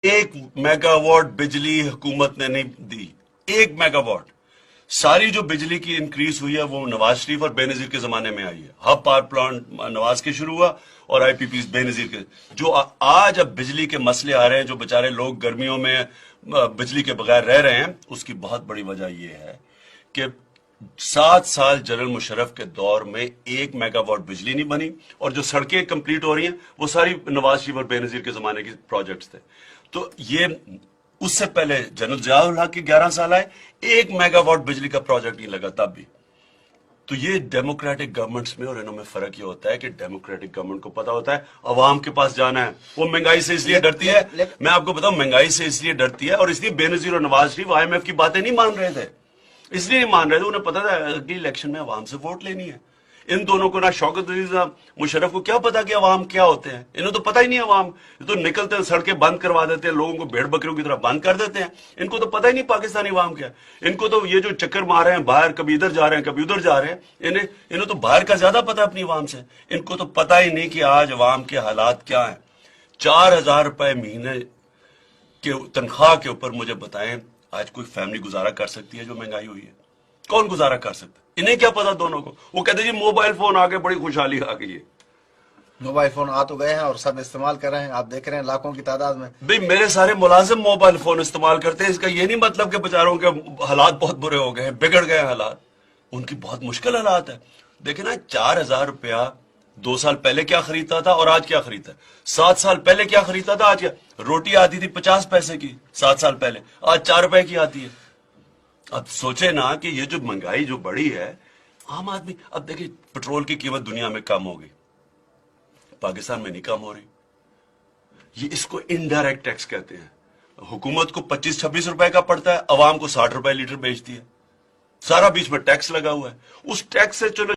ایک mega what بجلی حکومت نے نہیں دی. ایک میگا واٹ. ساری جو بجلی کی انکریز ہوئی ہے وہ نواز شریف اور بے نظیر کے زمانے میں آئی ہے. ہب پاور پلانٹ نواز کے شروع ہوا اور آئی پی پیز بے نظیر کے. جو آج اب بجلی کے مسئلے آ رہے ہیں, جو بےچارے لوگ گرمیوں میں بجلی کے بغیر رہ رہے ہیں, اس کی بہت بڑی وجہ یہ ہے کہ 7 سال جنرل مشرف کے دور میں 1 میگا واٹ بجلی نہیں بنی, اور جو سڑکیں کمپلیٹ ہو رہی ہیں وہ ساری نواز شریف اور بے نظیر کے زمانے کے پروجیکٹس تھے. تو یہ اس سے پہلے جنرل ضیاء الحق کے 11 سال آئے, 1 میگا واٹ بجلی کا پروجیکٹ نہیں لگا تب بھی. تو یہ ڈیموکریٹک گورنمنٹس میں اور انہوں میں فرق یہ ہوتا ہے کہ ڈیموکریٹک گورنمنٹ کو پتا ہوتا ہے عوام کے پاس جانا ہے. وہ مہنگائی سے اس لیے ڈرتی ہے, میں آپ کو بتاؤں مہنگائی سے اس لیے ڈرتی ہے, اور اس لیے بے نظیر اور Nawaz Sharif I am F کی باتیں نہیں مان رہے تھے. اس لیے نہیں مان رہے تھے, انہیں پتا تھا اگلی الیکشن میں عوام سے ووٹ لینی ہے. ان دونوں کو نہ شوکت عزیز مشرف کو کیا پتا کہ عوام کیا ہوتے ہیں, انہیں تو پتا ہی نہیں عوام. یہ تو نکلتے ہیں سڑکیں بند کروا دیتے ہیں, لوگوں کو بھیڑ بکریوں کی طرح بند کر دیتے ہیں. ان کو تو پتا ہی نہیں پاکستانی عوام کیا. ان کو تو یہ جو چکر مار رہے ہیں باہر, کبھی ادھر جا رہے ہیں کبھی ادھر جا رہے ہیں, انہیں تو باہر کا زیادہ پتا ہے اپنی عوام سے. ان کو تو پتا ہی نہیں کہ آج عوام کے حالات کیا ہیں. 4,000 روپے مہینے کے تنخواہ کے اوپر مجھے بتائیں آج کوئی فیملی گزارا کر سکتی ہے جو مہنگائی ہوئی ہے؟ کون گزارا کر سکتا ہے؟ انہیں کیا پتا دونوں کو. وہ کہتے جی موبائل فون آ گئے, بڑی خوشحالی آ گئی ہے. موبائل فون آ تو گئے ہیں اور سب استعمال کر رہے ہیں, آپ دیکھ رہے ہیں لاکھوں کی تعداد میں. بھئی میرے سارے ملازم موبائل فون استعمال کرتے ہیں, اس کا یہ نہیں مطلب کہ بیچاروں کے حالات بہت برے ہو گئے ہیں, بگڑ گئے حالات. ان کی بہت مشکل حالات ہے. دیکھیں نا 4,000 روپیہ 2 سال پہلے کیا خریدتا تھا اور آج کیا خریدتا ہے. 7 سال پہلے کیا خریدتا تھا, آج کیا. روٹی آتی تھی 50 پیسے کی 7 سال پہلے, آج 4 روپے کی آتی ہے. اب سوچے نا کہ یہ جو مہنگائی جو بڑی ہے, عام آدمی. اب دیکھیں پٹرول کی قیمت دنیا میں کم ہو گئی, پاکستان میں نہیں کم ہو رہی. یہ اس کو انڈائریکٹ ٹیکس کہتے ہیں. حکومت کو 25-26 روپے کا پڑتا ہے, عوام کو 60 روپے لیٹر بیچتی ہے. سارا بیچ میں ٹیکس لگا ہوا ہے. اس ٹیکس سے چلو